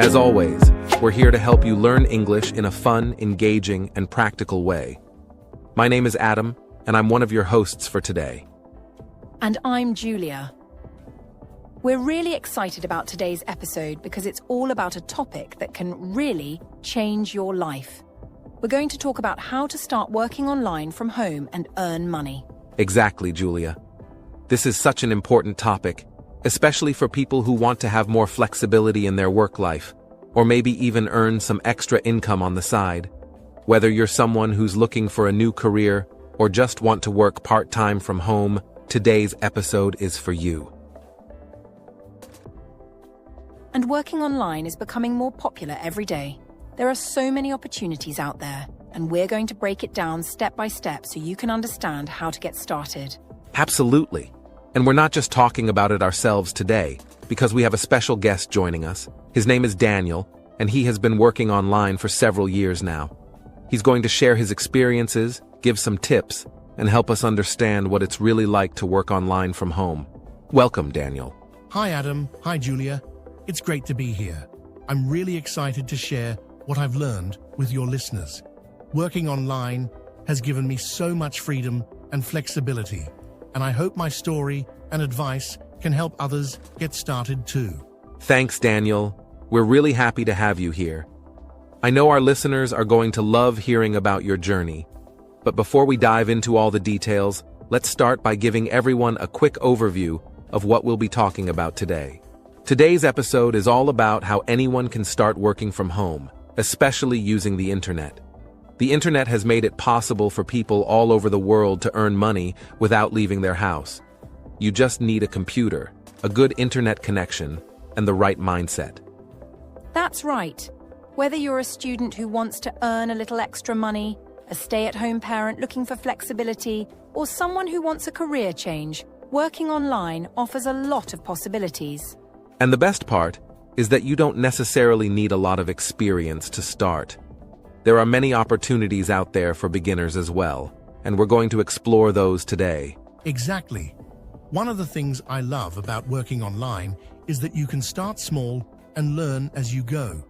As always, we're here to help you learn English in a fun, engaging, and practical way. My name is Adam, and I'm one of your hosts for today. And I'm Julia. We're really excited about today's episode because it's all about a topic that can really change your life. We're going to talk about how to start working online from home and earn money. Exactly, Julia. This is such an important topic, especially for people who want to have more flexibility in their work life, or maybe even earn some extra income on the side. Whether you're someone who's looking for a new career or just want to work part-time from home, today's episode is for you. And working online is becoming more popular every day. There are so many opportunities out there, and we're going to break it down step by step so you can understand how to get started. Absolutely. And we're not just talking about it ourselves today, because we have a special guest joining us. His name is Daniel, and he has been working online for several years now. He's going to share his experiences, give some tips, and help us understand what it's really like to work online from home. Welcome, Daniel. Hi, Adam. Hi, Julia. It's great to be here. I'm really excited to share what I've learned with your listeners. Working online has given me so much freedom and flexibility, and I hope my story and advice can help others get started too. Thanks, Daniel. We're really happy to have you here. I know our listeners are going to love hearing about your journey. But before we dive into all the details, let's start by giving everyone a quick overview of what we'll be talking about today. Today's episode is all about how anyone can start working from home, especially using the internet. The internet has made it possible for people all over the world to earn money without leaving their house. You just need a computer, a good internet connection, and the right mindset. That's right. Whether you're a student who wants to earn a little extra money, a stay-at-home parent looking for flexibility, or someone who wants a career change, working online offers a lot of possibilities. And the best part is that you don't necessarily need a lot of experience to start. There are many opportunities out there for beginners as well, and we're going to explore those today. Exactly. One of the things I love about working online is that you can start small and learn as you go.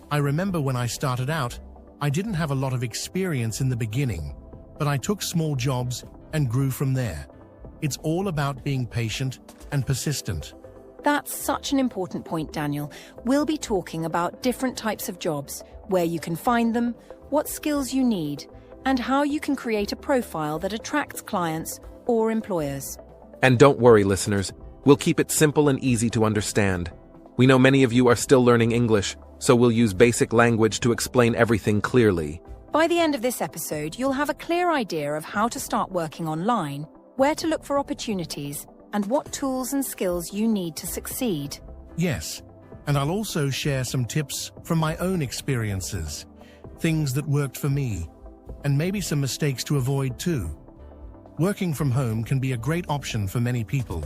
I remember when I started out, I didn't have a lot of experience in the beginning, but I took small jobs and grew from there. It's all about being patient and persistent. That's such an important point, Daniel. We'll be talking about different types of jobs, where you can find them, what skills you need, and how you can create a profile that attracts clients or employers. And don't worry, listeners, we'll keep it simple and easy to understand. We know many of you are still learning English, so we'll use basic language to explain everything clearly. By the end of this episode, you'll have a clear idea of how to start working online, where to look for opportunities, and what tools and skills you need to succeed. Yes, and I'll also share some tips from my own experiences, things that worked for me, and maybe some mistakes to avoid too. Working from home can be a great option for many people,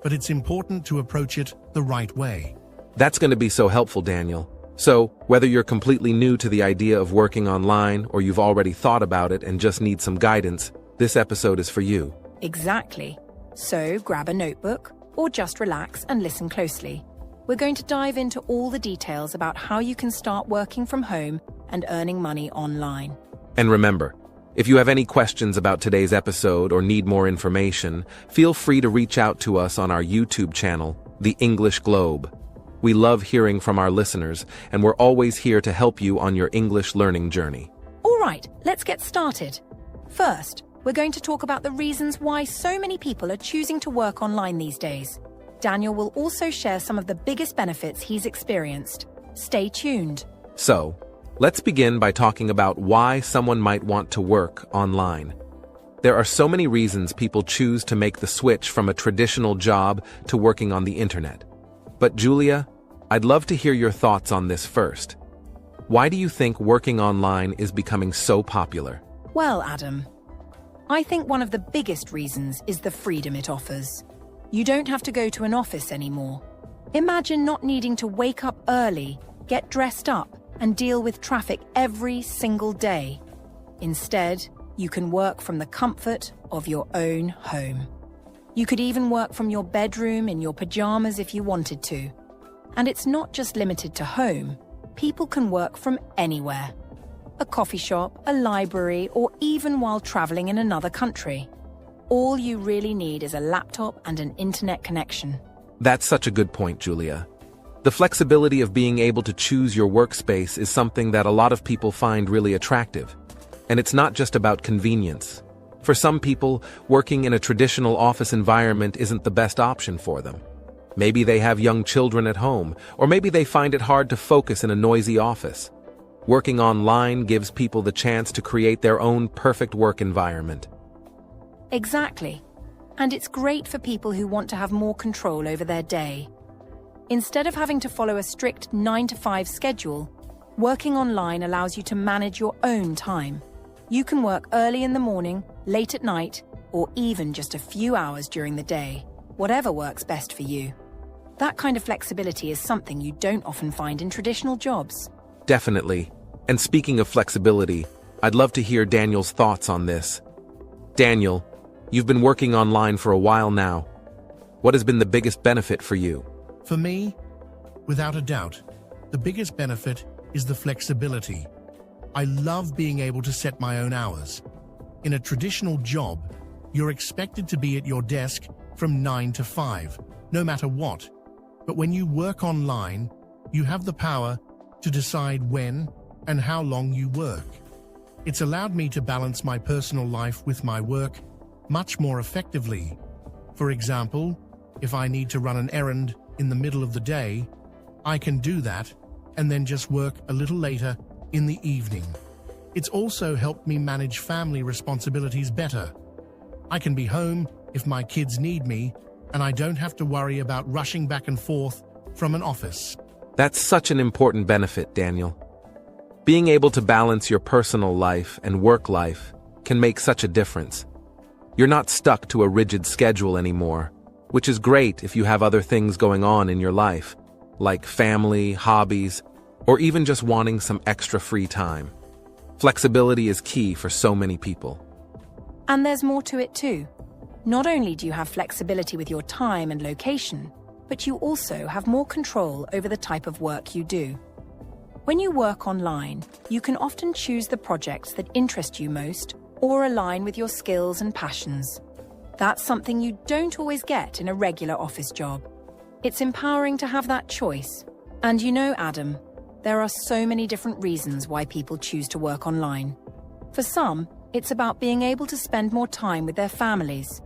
but it's important to approach it the right way. That's going to be so helpful, Daniel. So, whether you're completely new to the idea of working online or you've already thought about it and just need some guidance, this episode is for you. Exactly. So grab a notebook or just relax and listen closely. We're going to dive into all the details about how you can start working from home and earning money online. And remember, if you have any questions about today's episode or need more information, feel free to reach out to us on our YouTube channel, The English Globe. We love hearing from our listeners, and we're always here to help you on your English learning journey. All right, let's get started. First, we're going to talk about the reasons why so many people are choosing to work online these days. Daniel will also share some of the biggest benefits he's experienced. Stay tuned. So, let's begin by talking about why someone might want to work online. There are so many reasons people choose to make the switch from a traditional job to working on the internet. But Julia, I'd love to hear your thoughts on this first. Why do you think working online is becoming so popular? Well, Adam, I think one of the biggest reasons is the freedom it offers. You don't have to go to an office anymore. Imagine not needing to wake up early, get dressed up, and deal with traffic every single day. Instead, you can work from the comfort of your own home. You could even work from your bedroom in your pajamas if you wanted to. And it's not just limited to home. People can work from anywhere. A coffee shop, a library, or even while traveling in another country. All you really need is a laptop and an internet connection. That's such a good point, Julia. The flexibility of being able to choose your workspace is something that a lot of people find really attractive. And it's not just about convenience. For some people, working in a traditional office environment isn't the best option for them. Maybe they have young children at home, or maybe they find it hard to focus in a noisy office. Working online gives people the chance to create their own perfect work environment. Exactly. And it's great for people who want to have more control over their day. Instead of having to follow a strict 9-to-5 schedule, working online allows you to manage your own time. You can work early in the morning, late at night, or even just a few hours during the day, whatever works best for you. That kind of flexibility is something you don't often find in traditional jobs. Definitely. And speaking of flexibility, I'd love to hear Daniel's thoughts on this. Daniel, you've been working online for a while now. What has been the biggest benefit for you? For me, without a doubt, the biggest benefit is the flexibility. I love being able to set my own hours. In a traditional job, you're expected to be at your desk from 9 to 5, no matter what. But when you work online, you have the power to decide when and how long you work. It's allowed me to balance my personal life with my work much more effectively. For example, if I need to run an errand in the middle of the day, I can do that and then just work a little later in the evening. It's also helped me manage family responsibilities better. I can be home if my kids need me, and I don't have to worry about rushing back and forth from an office. That's such an important benefit, Daniel. Being able to balance your personal life and work life can make such a difference. You're not stuck to a rigid schedule anymore, which is great if you have other things going on in your life, like family, hobbies, or even just wanting some extra free time. Flexibility is key for so many people. And there's more to it too. Not only do you have flexibility with your time and location, but you also have more control over the type of work you do. When you work online, you can often choose the projects that interest you most or align with your skills and passions. That's something you don't always get in a regular office job. It's empowering to have that choice. And you know, Adam, there are so many different reasons why people choose to work online. For some, it's about being able to spend more time with their families.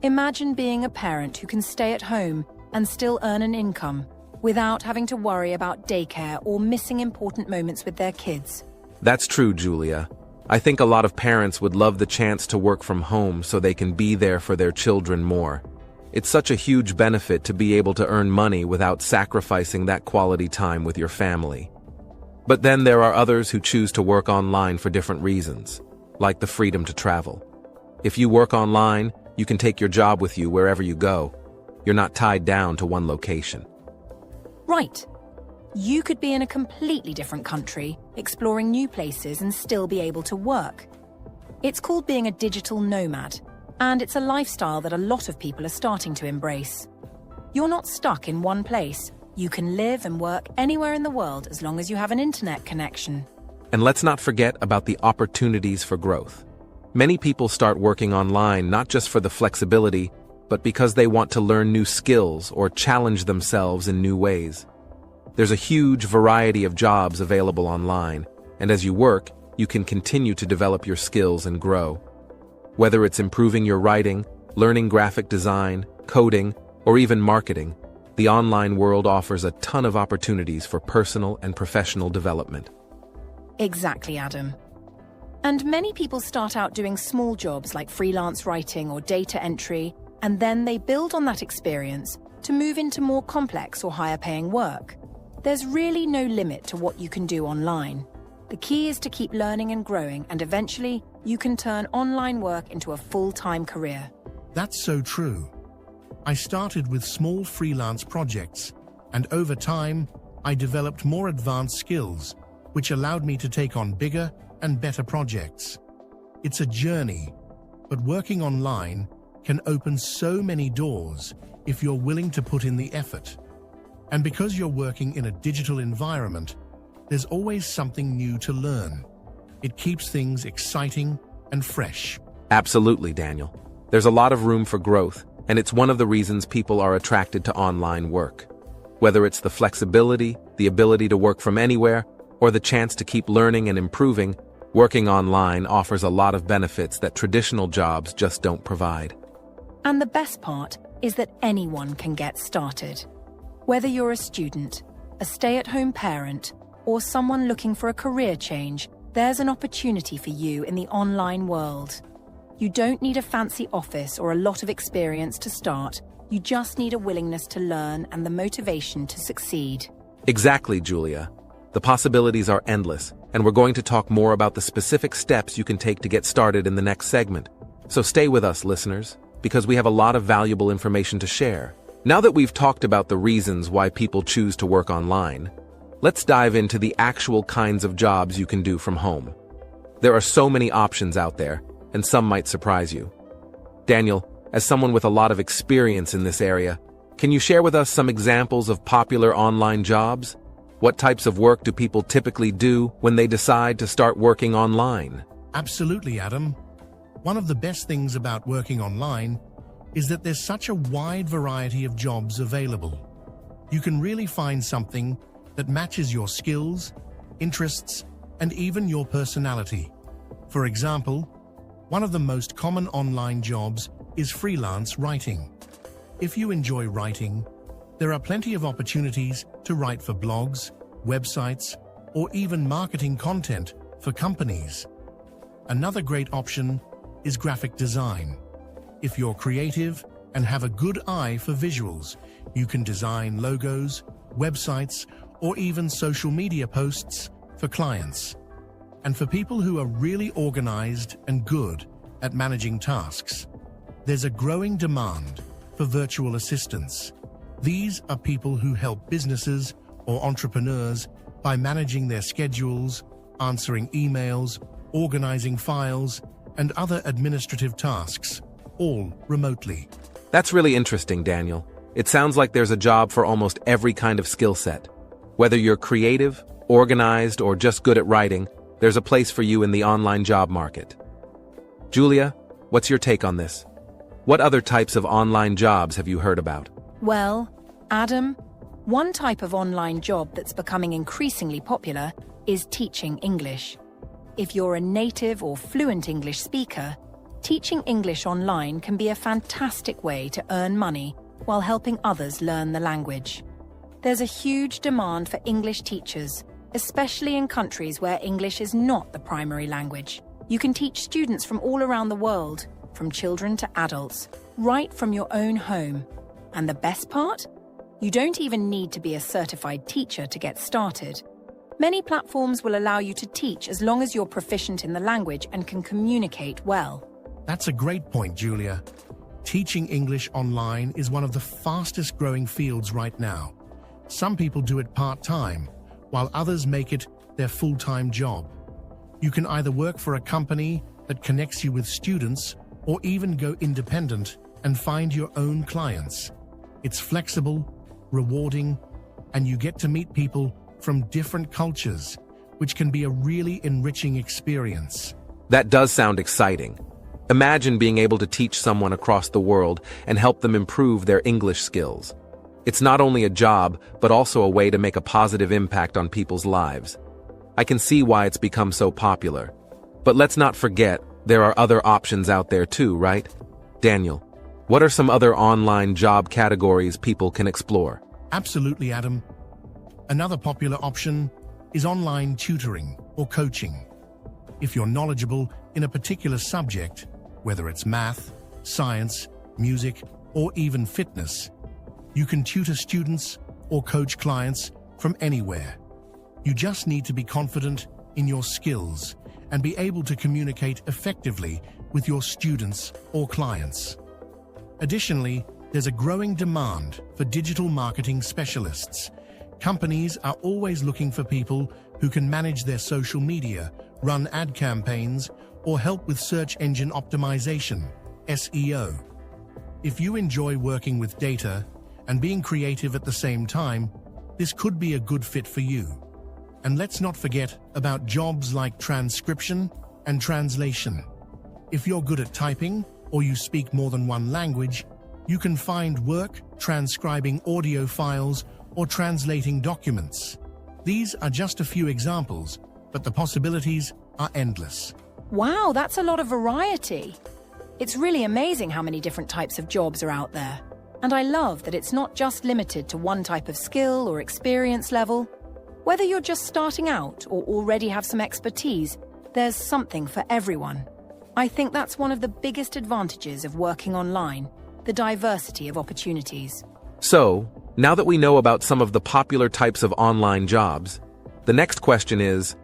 Imagine being a parent who can stay at home and still earn an income without having to worry about daycare or missing important moments with their kids. That's true, Julia. I think a lot of parents would love the chance to work from home so they can be there for their children more. It's such a huge benefit to be able to earn money without sacrificing that quality time with your family. But then there are others who choose to work online for different reasons, like the freedom to travel. If you work online, you can take your job with you wherever you go. You're not tied down to one location. Right. You could be in a completely different country, exploring new places and still be able to work. It's called being a digital nomad, and it's a lifestyle that a lot of people are starting to embrace. You're not stuck in one place. You can live and work anywhere in the world as long as you have an internet connection. And let's not forget about the opportunities for growth. Many people start working online not just for the flexibility, but because they want to learn new skills or challenge themselves in new ways. There's a huge variety of jobs available online, and as you work, you can continue to develop your skills and grow. Whether it's improving your writing, learning graphic design, coding, or even marketing, the online world offers a ton of opportunities for personal and professional development. Exactly, Adam. And many people start out doing small jobs like freelance writing or data entry, and then they build on that experience to move into more complex or higher-paying work. There's really no limit to what you can do online. The key is to keep learning and growing, and eventually, you can turn online work into a full-time career. That's so true. I started with small freelance projects, and over time, I developed more advanced skills, which allowed me to take on bigger and better projects. It's a journey, but working online can open so many doors if you're willing to put in the effort. And because you're working in a digital environment, there's always something new to learn. It keeps things exciting and fresh. Absolutely, Daniel. There's a lot of room for growth, and it's one of the reasons people are attracted to online work. Whether it's the flexibility, the ability to work from anywhere, or the chance to keep learning and improving, working online offers a lot of benefits that traditional jobs just don't provide. And the best part is that anyone can get started. Whether you're a student, a stay-at-home parent, or someone looking for a career change, there's an opportunity for you in the online world. You don't need a fancy office or a lot of experience to start. You just need a willingness to learn and the motivation to succeed. Exactly, Julia. The possibilities are endless, and we're going to talk more about the specific steps you can take to get started in the next segment. So stay with us, listeners, because we have a lot of valuable information to share. Now that we've talked about the reasons why people choose to work online, let's dive into the actual kinds of jobs you can do from home. There are so many options out there, and some might surprise you. Daniel, as someone with a lot of experience in this area, can you share with us some examples of popular online jobs? What types of work do people typically do when they decide to start working online? Absolutely, Adam. One of the best things about working online is that there's such a wide variety of jobs available. You can really find something that matches your skills, interests, and even your personality. For example, one of the most common online jobs is freelance writing. If you enjoy writing, there are plenty of opportunities to write for blogs, websites, or even marketing content for companies. Another great option is graphic design. If you're creative and have a good eye for visuals, you can design logos, websites, or even social media posts for clients. And for people who are really organized and good at managing tasks, there's a growing demand for virtual assistants. These are people who help businesses or entrepreneurs by managing their schedules, answering emails, organizing files, and other administrative tasks, all remotely. That's really interesting, Daniel. It sounds like there's a job for almost every kind of skill set. Whether you're creative, organized, or just good at writing, there's a place for you in the online job market. Julia, what's your take on this? What other types of online jobs have you heard about? Well, Adam, one type of online job that's becoming increasingly popular is teaching English. If you're a native or fluent English speaker, teaching English online can be a fantastic way to earn money while helping others learn the language. There's a huge demand for English teachers, especially in countries where English is not the primary language. You can teach students from all around the world, from children to adults, right from your own home. And the best part? You don't even need to be a certified teacher to get started. Many platforms will allow you to teach as long as you're proficient in the language and can communicate well. That's a great point, Julia. Teaching English online is one of the fastest growing fields right now. Some people do it part-time, while others make it their full-time job. You can either work for a company that connects you with students or even go independent and find your own clients. It's flexible, rewarding, and you get to meet people from different cultures, which can be a really enriching experience. That does sound exciting. Imagine being able to teach someone across the world and help them improve their English skills. It's not only a job, but also a way to make a positive impact on people's lives. I can see why it's become so popular. But let's not forget, there are other options out there too, right? Daniel, what are some other online job categories people can explore? Absolutely, Adam. Another popular option is online tutoring or coaching. If you're knowledgeable in a particular subject, whether it's math, science, music, or even fitness, you can tutor students or coach clients from anywhere. You just need to be confident in your skills and be able to communicate effectively with your students or clients. Additionally, there's a growing demand for digital marketing specialists. Companies are always looking for people who can manage their social media, run ad campaigns, or help with search engine optimization, SEO. If you enjoy working with data and being creative at the same time, this could be a good fit for you. And let's not forget about jobs like transcription and translation. If you're good at typing or you speak more than one language, you can find work transcribing audio files or translating documents. These are just a few examples, but the possibilities are endless. Wow, that's a lot of variety. It's really amazing how many different types of jobs are out there. And I love that it's not just limited to one type of skill or experience level. Whether you're just starting out or already have some expertise, there's something for everyone. I think that's one of the biggest advantages of working online, the diversity of opportunities. So, now that we know about some of the popular types of online jobs, the next question is,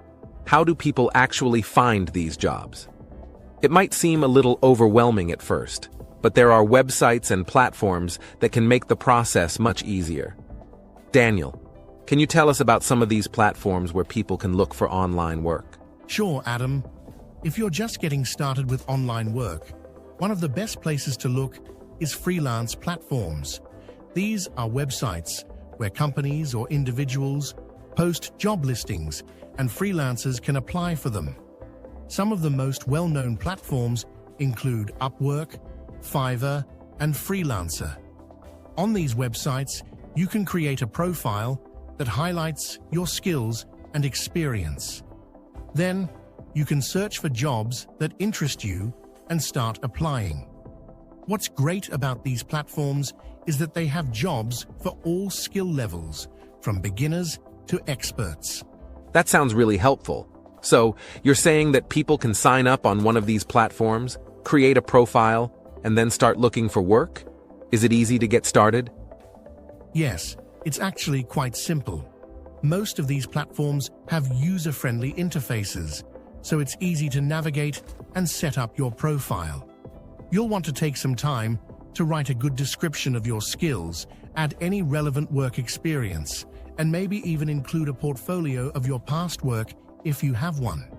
how do people actually find these jobs? It might seem a little overwhelming at first, but there are websites and platforms that can make the process much easier. Daniel, can you tell us about some of these platforms where people can look for online work? Sure, Adam. If you're just getting started with online work, one of the best places to look is freelance platforms. These are websites where companies or individuals post job listings and freelancers can apply for them. Some of the most well-known platforms include Upwork, Fiverr, and Freelancer. On these websites, you can create a profile that highlights your skills and experience. Then, you can search for jobs that interest you and start applying. What's great about these platforms is that they have jobs for all skill levels, from beginners to experts. That sounds really helpful. So, you're saying that people can sign up on one of these platforms, create a profile, and then start looking for work? Is it easy to get started? Yes, it's actually quite simple. Most of these platforms have user-friendly interfaces, so it's easy to navigate and set up your profile. You'll want to take some time to write a good description of your skills, add any relevant work experience, and maybe even include a portfolio of your past work if you have one.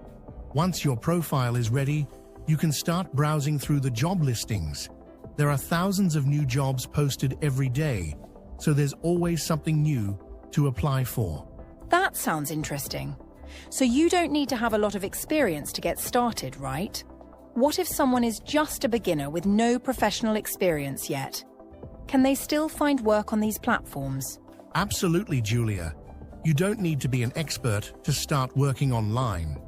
Once your profile is ready, you can start browsing through the job listings. There are thousands of new jobs posted every day, so there's always something new to apply for. That sounds interesting. So you don't need to have a lot of experience to get started, right? What if someone is just a beginner with no professional experience yet? Can they still find work on these platforms? Absolutely, Julia. You don't need to be an expert to start working online.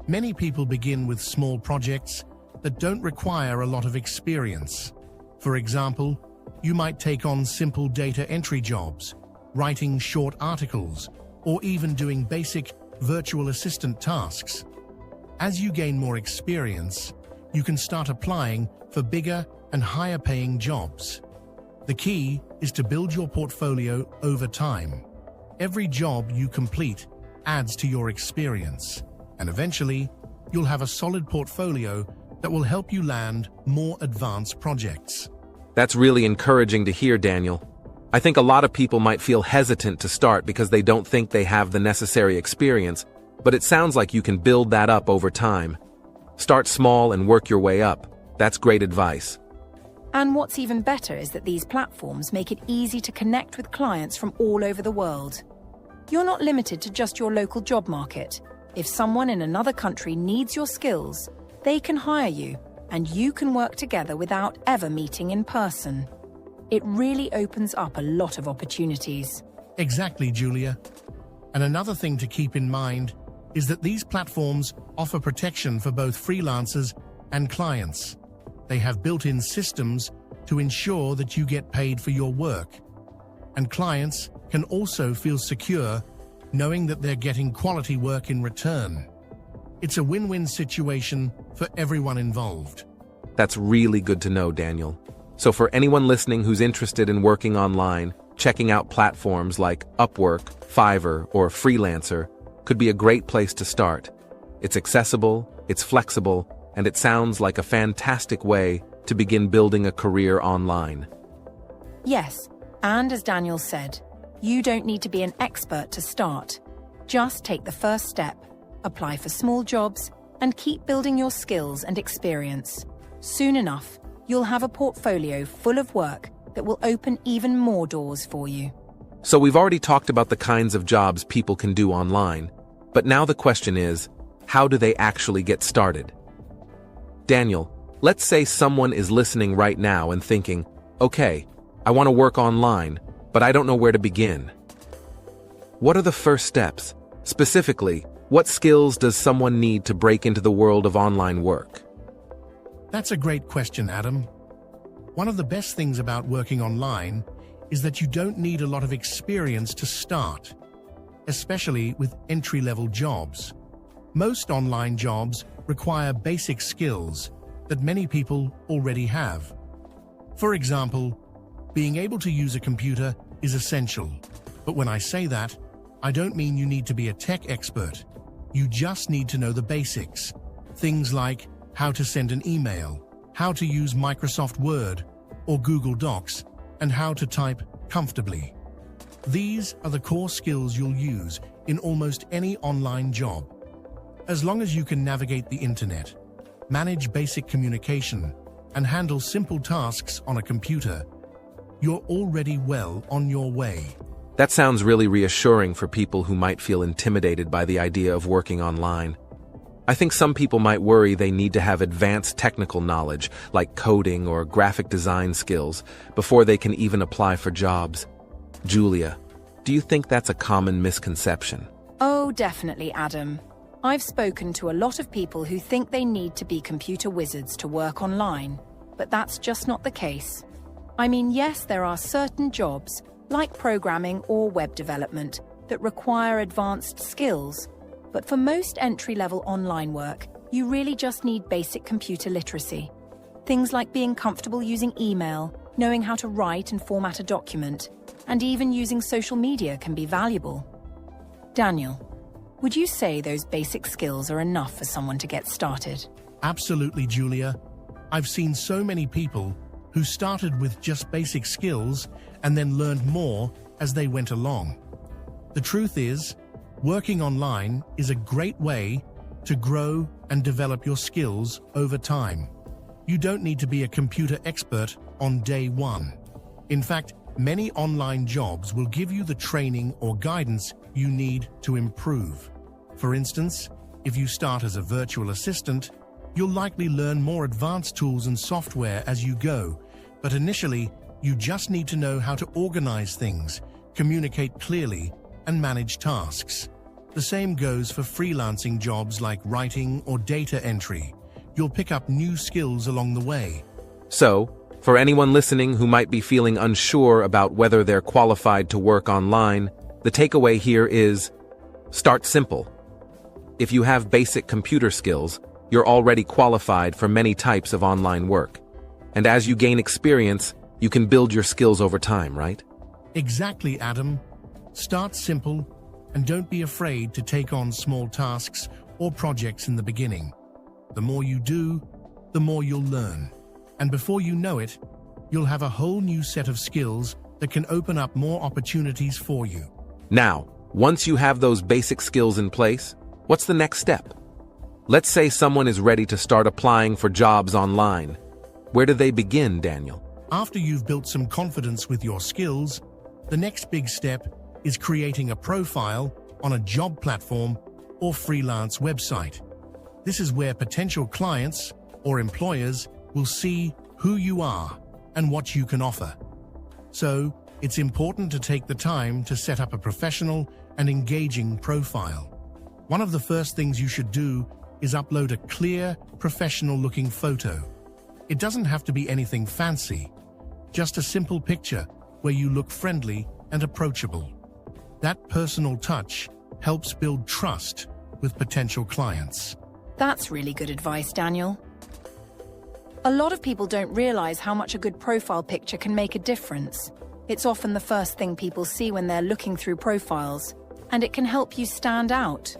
Many people begin with small projects that don't require a lot of experience. For example, you might take on simple data entry jobs, writing short articles, or even doing basic virtual assistant tasks. As you gain more experience, you can start applying for bigger and higher-paying jobs. The key is to build your portfolio over time. Every job you complete adds to your experience, and eventually, you'll have a solid portfolio that will help you land more advanced projects. That's really encouraging to hear, Daniel. I think a lot of people might feel hesitant to start because they don't think they have the necessary experience, but it sounds like you can build that up over time. Start small and work your way up. That's great advice. And what's even better is that these platforms make it easy to connect with clients from all over the world. You're not limited to just your local job market. If someone in another country needs your skills, they can hire you, and you can work together without ever meeting in person. It really opens up a lot of opportunities. Exactly, Julia. And another thing to keep in mind is that these platforms offer protection for both freelancers and clients. They have built-in systems to ensure that you get paid for your work. And clients can also feel secure knowing that they're getting quality work in return. It's a win-win situation for everyone involved. That's really good to know, Daniel. So for anyone listening who's interested in working online, checking out platforms like Upwork, Fiverr, or Freelancer could be a great place to start. It's accessible, it's flexible, and it sounds like a fantastic way to begin building a career online. Yes, and as Daniel said, you don't need to be an expert to start. Just take the first step, apply for small jobs, and keep building your skills and experience. Soon enough, you'll have a portfolio full of work that will open even more doors for you. So we've already talked about the kinds of jobs people can do online, but now the question is, how do they actually get started? Daniel, let's say someone is listening right now and thinking, okay, I want to work online, but I don't know where to begin. What are the first steps? Specifically, what skills does someone need to break into the world of online work? That's a great question, Adam. One of the best things about working online is that you don't need a lot of experience to start, especially with entry-level jobs. Most online jobs require basic skills that many people already have. For example, being able to use a computer is essential. But when I say that, I don't mean you need to be a tech expert. You just need to know the basics. Things like how to send an email, how to use Microsoft Word or Google Docs, and how to type comfortably. These are the core skills you'll use in almost any online job. As long as you can navigate the internet, manage basic communication, and handle simple tasks on a computer, you're already well on your way. That sounds really reassuring for people who might feel intimidated by the idea of working online. I think some people might worry they need to have advanced technical knowledge, like coding or graphic design skills, before they can even apply for jobs. Julia, do you think that's a common misconception? Oh, definitely, Adam. I've spoken to a lot of people who think they need to be computer wizards to work online, but that's just not the case. I mean, yes, there are certain jobs, like programming or web development, that require advanced skills. But for most entry-level online work, you really just need basic computer literacy. Things like being comfortable using email, knowing how to write and format a document, and even using social media can be valuable. Daniel, would you say those basic skills are enough for someone to get started? Absolutely, Julia. I've seen so many people who started with just basic skills and then learned more as they went along. The truth is, working online is a great way to grow and develop your skills over time. You don't need to be a computer expert on day one. In fact, many online jobs will give you the training or guidance you need to improve. For instance, if you start as a virtual assistant, you'll likely learn more advanced tools and software as you go, but initially, you just need to know how to organize things, communicate clearly, and manage tasks. The same goes for freelancing jobs like writing or data entry. You'll pick up new skills along the way. So, for anyone listening who might be feeling unsure about whether they're qualified to work online, the takeaway here is, start simple. If you have basic computer skills, you're already qualified for many types of online work. And as you gain experience, you can build your skills over time, right? Exactly, Adam. Start simple and don't be afraid to take on small tasks or projects in the beginning. The more you do, the more you'll learn. And before you know it, you'll have a whole new set of skills that can open up more opportunities for you. Now, once you have those basic skills in place, what's the next step? Let's say someone is ready to start applying for jobs online. Where do they begin, Daniel? After you've built some confidence with your skills, the next big step is creating a profile on a job platform or freelance website. This is where potential clients or employers will see who you are and what you can offer. So, it's important to take the time to set up a professional and engaging profile. One of the first things you should do is upload a clear, professional-looking photo. It doesn't have to be anything fancy, just a simple picture where you look friendly and approachable. That personal touch helps build trust with potential clients. That's really good advice, Daniel. A lot of people don't realize how much a good profile picture can make a difference. It's often the first thing people see when they're looking through profiles, and it can help you stand out.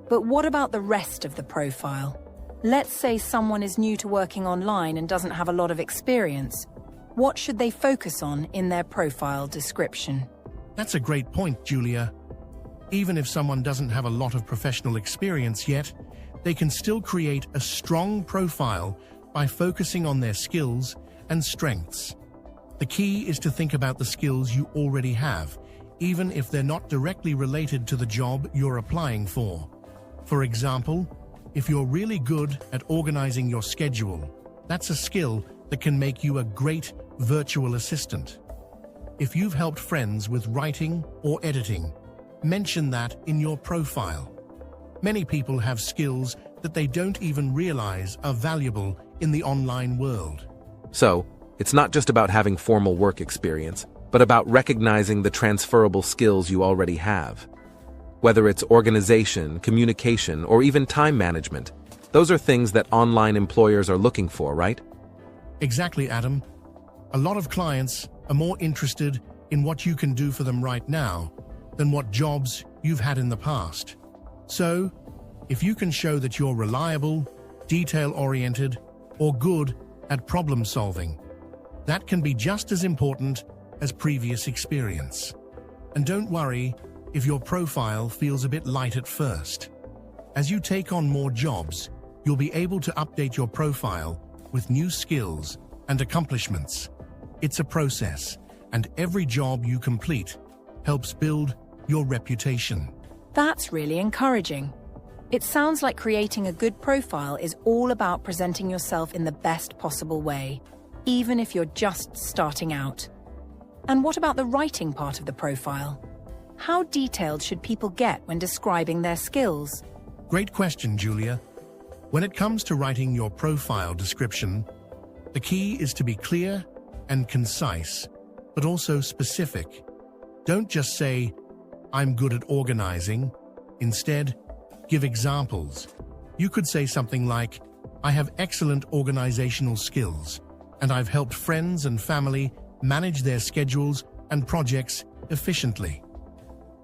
But what about the rest of the profile? Let's say someone is new to working online and doesn't have a lot of experience. What should they focus on in their profile description? That's a great point, Julia. Even if someone doesn't have a lot of professional experience yet, they can still create a strong profile by focusing on their skills and strengths. The key is to think about the skills you already have, even if they're not directly related to the job you're applying for. For example, if you're really good at organizing your schedule, that's a skill that can make you a great virtual assistant. If you've helped friends with writing or editing, mention that in your profile. Many people have skills that they don't even realize are valuable in the online world. So, it's not just about having formal work experience, but about recognizing the transferable skills you already have. Whether it's organization, communication, or even time management, those are things that online employers are looking for, right? Exactly, Adam. A lot of clients are more interested in what you can do for them right now than what jobs you've had in the past. So, if you can show that you're reliable, detail-oriented, or good at problem solving, that can be just as important as previous experience. And don't worry if your profile feels a bit light at first. As you take on more jobs, you'll be able to update your profile with new skills and accomplishments. It's a process, and every job you complete helps build your reputation. That's really encouraging. It sounds like creating a good profile is all about presenting yourself in the best possible way, even if you're just starting out. And what about the writing part of the profile? How detailed should people get when describing their skills? Great question, Julia. When it comes to writing your profile description, the key is to be clear and concise, but also specific. Don't just say, "I'm good at organizing." Instead, give examples. You could say something like, "I have excellent organizational skills, and I've helped friends and family manage their schedules and projects efficiently."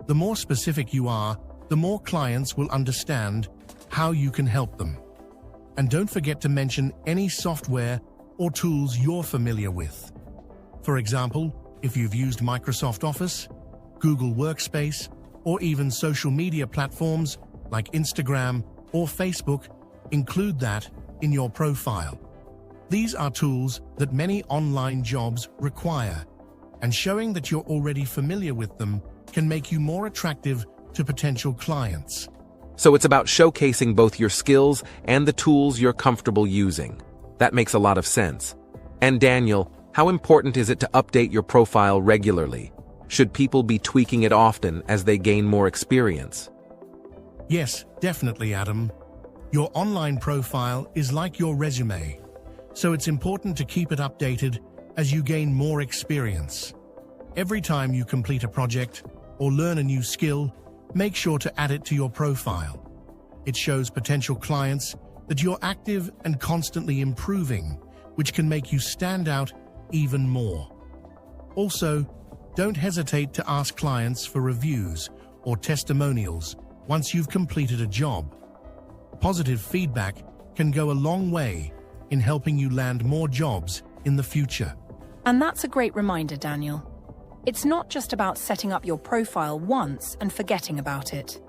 The more specific you are, the more clients will understand how you can help them. And don't forget to mention any software or tools you're familiar with. For example, if you've used Microsoft Office, Google Workspace, or even social media platforms like Instagram or Facebook, include that in your profile. These are tools that many online jobs require, and showing that you're already familiar with them can make you more attractive to potential clients. So it's about showcasing both your skills and the tools you're comfortable using. That makes a lot of sense. And Daniel, how important is it to update your profile regularly? Should people be tweaking it often as they gain more experience? Yes, definitely, Adam. Your online profile is like your resume, so it's important to keep it updated as you gain more experience. Every time you complete a project or learn a new skill, make sure to add it to your profile. It shows potential clients that you're active and constantly improving, which can make you stand out even more. Also, don't hesitate to ask clients for reviews or testimonials once you've completed a job. Positive feedback can go a long way in helping you land more jobs in the future. And that's a great reminder, Daniel. It's not just about setting up your profile once and forgetting about it.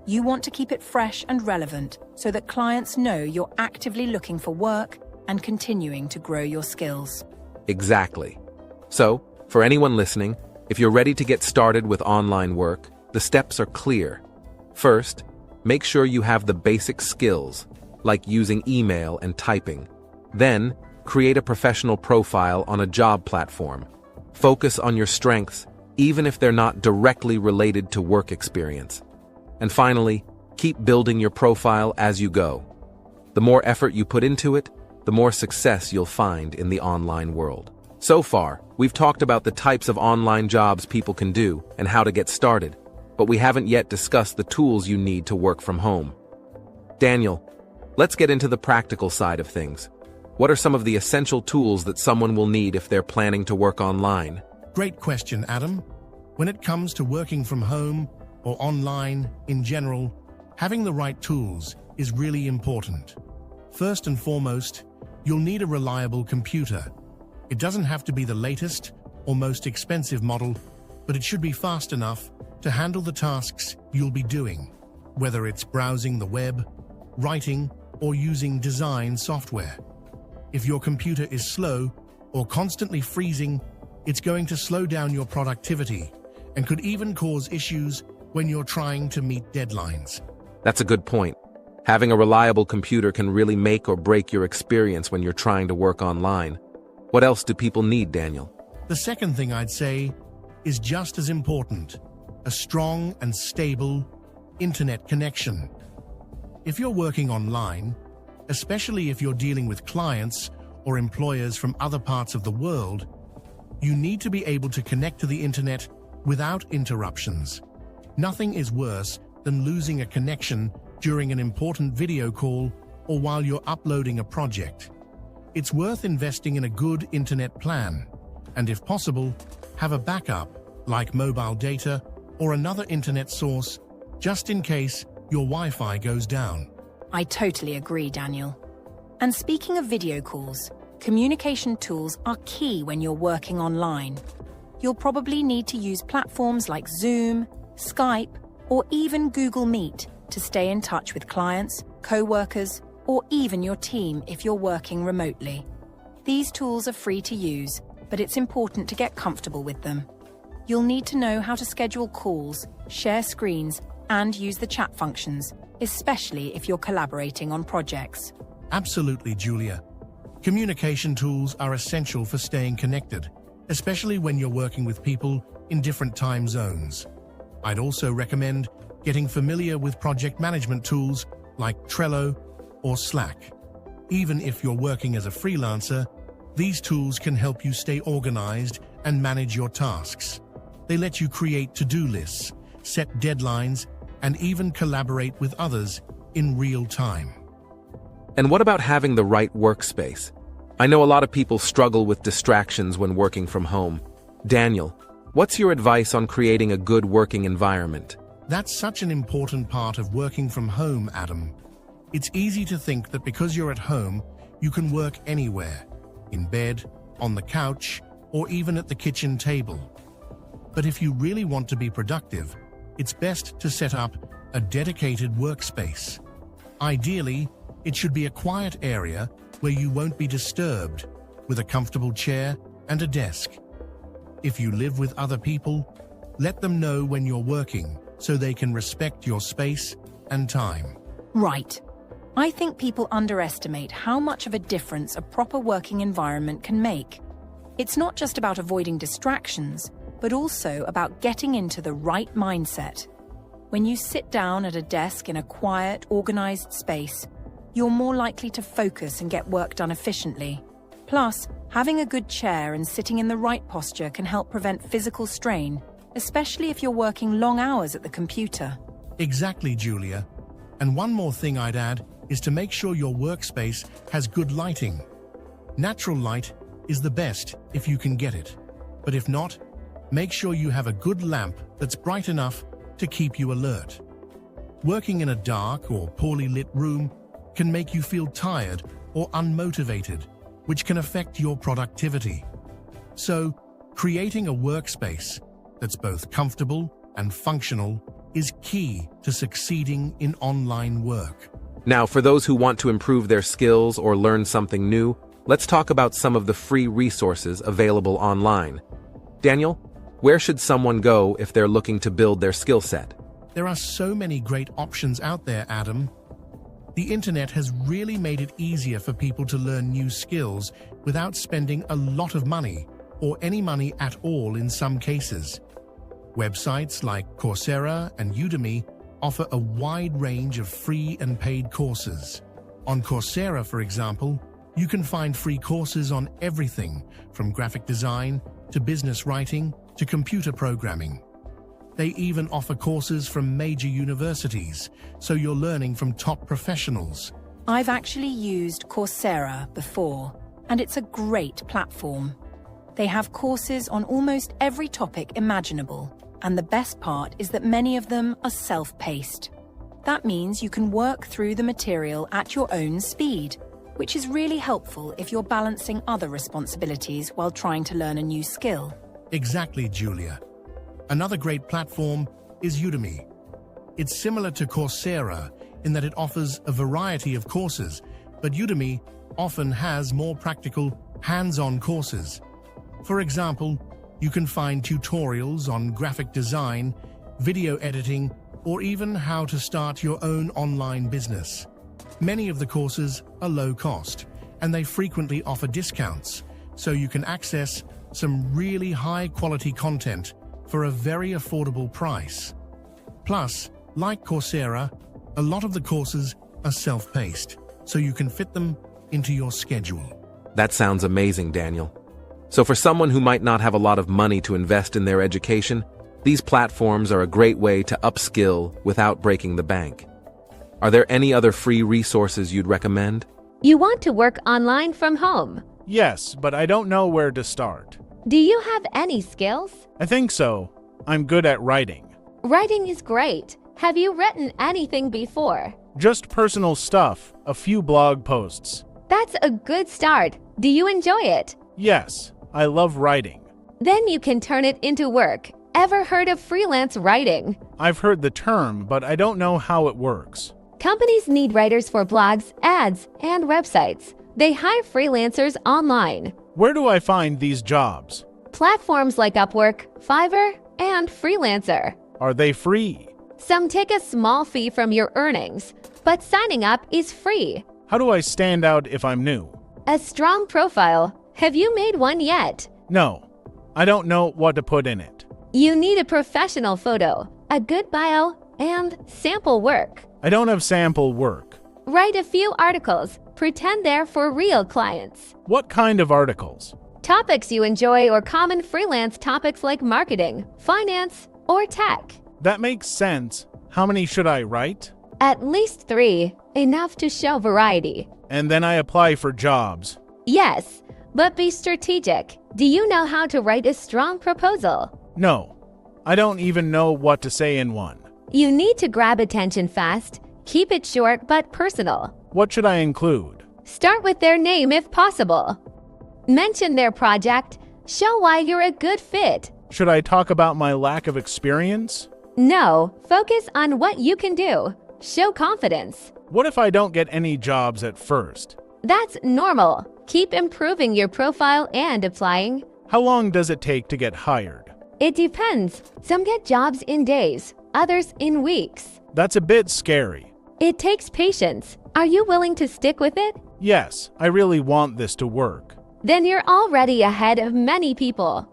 You want to keep it fresh and relevant so that clients know you're actively looking for work and continuing to grow your skills. Exactly. So, for anyone listening, if you're ready to get started with online work, the steps are clear. First, make sure you have the basic skills, like using email and typing. Then, create a professional profile on a job platform. Focus on your strengths, even if they're not directly related to work experience. And finally, keep building your profile as you go. The more effort you put into it, the more success you'll find in the online world. So far, we've talked about the types of online jobs people can do and how to get started, but we haven't yet discussed the tools you need to work from home. Daniel, let's get into the practical side of things. What are some of the essential tools that someone will need if they're planning to work online? Great question, Adam. When it comes to working from home or online in general, having the right tools is really important. First and foremost, you'll need a reliable computer. It doesn't have to be the latest or most expensive model, but it should be fast enough to handle the tasks you'll be doing, whether it's browsing the web, writing, or using design software. If your computer is slow or constantly freezing, It's going to slow down your productivity and could even cause issues when you're trying to meet deadlines. That's a good point. Having a reliable computer can really make or break your experience when you're trying to work online. What else do people need, Daniel? The second thing I'd say is just as important: a strong and stable internet connection. If you're working online, especially if you're dealing with clients or employers from other parts of the world, you need to be able to connect to the internet without interruptions. Nothing is worse than losing a connection during an important video call or while you're uploading a project. It's worth investing in a good internet plan, and if possible, have a backup, like mobile data or another internet source, just in case your Wi-Fi goes down. I totally agree, Daniel. And speaking of video calls, communication tools are key when you're working online. You'll probably need to use platforms like Zoom, Skype, or even Google Meet to stay in touch with clients, co-workers, or even your team if you're working remotely. These tools are free to use, but it's important to get comfortable with them. You'll need to know how to schedule calls, share screens, and use the chat functions, especially if you're collaborating on projects. Absolutely, Julia. Communication tools are essential for staying connected, especially when you're working with people in different time zones. I'd also recommend getting familiar with project management tools like Trello or Slack. Even if you're working as a freelancer, these tools can help you stay organized and manage your tasks. They let you create to-do lists, set deadlines, and even collaborate with others in real time. And what about having the right workspace? I know a lot of people struggle with distractions when working from home. Daniel, what's your advice on creating a good working environment? That's such an important part of working from home, Adam. It's easy to think that because you're at home, you can work anywhere, in bed, on the couch, or even at the kitchen table. But if you really want to be productive, it's best to set up a dedicated workspace. Ideally, it should be a quiet area where you won't be disturbed, with a comfortable chair and a desk. If you live with other people, let them know when you're working so they can respect your space and time. Right. I think people underestimate how much of a difference a proper working environment can make. It's not just about avoiding distractions, but also about getting into the right mindset. When you sit down at a desk in a quiet, organized space, you're more likely to focus and get work done efficiently. Plus, having a good chair and sitting in the right posture can help prevent physical strain, especially if you're working long hours at the computer. Exactly, Julia. And one more thing I'd add is to make sure your workspace has good lighting. Natural light is the best if you can get it. But if not, make sure you have a good lamp that's bright enough to keep you alert. Working in a dark or poorly lit room can make you feel tired or unmotivated, which can affect your productivity. So, creating a workspace that's both comfortable and functional is key to succeeding in online work. Now, for those who want to improve their skills or learn something new, let's talk about some of the free resources available online. Daniel, where should someone go if they're looking to build their skill set? There are so many great options out there, Adam. The internet has really made it easier for people to learn new skills without spending a lot of money, or any money at all in some cases. Websites like Coursera and Udemy offer a wide range of free and paid courses. On Coursera, for example, you can find free courses on everything from graphic design to business writing to computer programming. They even offer courses from major universities, so you're learning from top professionals. I've actually used Coursera before, and it's a great platform. They have courses on almost every topic imaginable, and the best part is that many of them are self-paced. That means you can work through the material at your own speed, which is really helpful if you're balancing other responsibilities while trying to learn a new skill. Exactly, Julia. Another great platform is Udemy. It's similar to Coursera in that it offers a variety of courses, but Udemy often has more practical, hands-on courses. For example, You can find tutorials on graphic design, video editing, or even how to start your own online business. Many of the courses are low cost, and they frequently offer discounts, so you can access some really high-quality content for a very affordable price. Plus, like Coursera, a lot of the courses are self-paced, so you can fit them into your schedule. That sounds amazing, Daniel. So for someone who might not have a lot of money to invest in their education, these platforms are a great way to upskill without breaking the bank. Are there any other free resources you'd recommend? You want to work online from home? Yes, but I don't know where to start. Do you have any skills? I think so. I'm good at writing. Writing is great. Have you written anything before? Just personal stuff, a few blog posts. That's a good start. Do you enjoy it? Yes, I love writing. Then you can turn it into work. Ever heard of freelance writing? I've heard the term, but I don't know how it works. Companies need writers for blogs, ads, and websites. They hire freelancers online. Where do I find these jobs? Platforms like Upwork, Fiverr, and Freelancer. Are they free? Some take a small fee from your earnings, but signing up is free. How do I stand out if I'm new? A strong profile. Have you made one yet? No, I don't know what to put in it. You need a professional photo, a good bio, and sample work. I don't have sample work. Write a few articles. Pretend they're for real clients. What kind of articles? Topics you enjoy or common freelance topics like marketing, finance, or tech. That makes sense. How many should I write? At least 3, enough to show variety. And then I apply for jobs. Yes, but be strategic. Do you know how to write a strong proposal? No, I don't even know what to say in one. You need to grab attention fast. Keep it short but personal. What should I include? Start with their name if possible. Mention their project. Show why you're a good fit. Should I talk about my lack of experience? No, focus on what you can do. Show confidence. What if I don't get any jobs at first? That's normal. Keep improving your profile and applying. How long does it take to get hired? It depends. Some get jobs in days, others in weeks. That's a bit scary. It takes patience. Are you willing to stick with it? Yes, I really want this to work. Then you're already ahead of many people.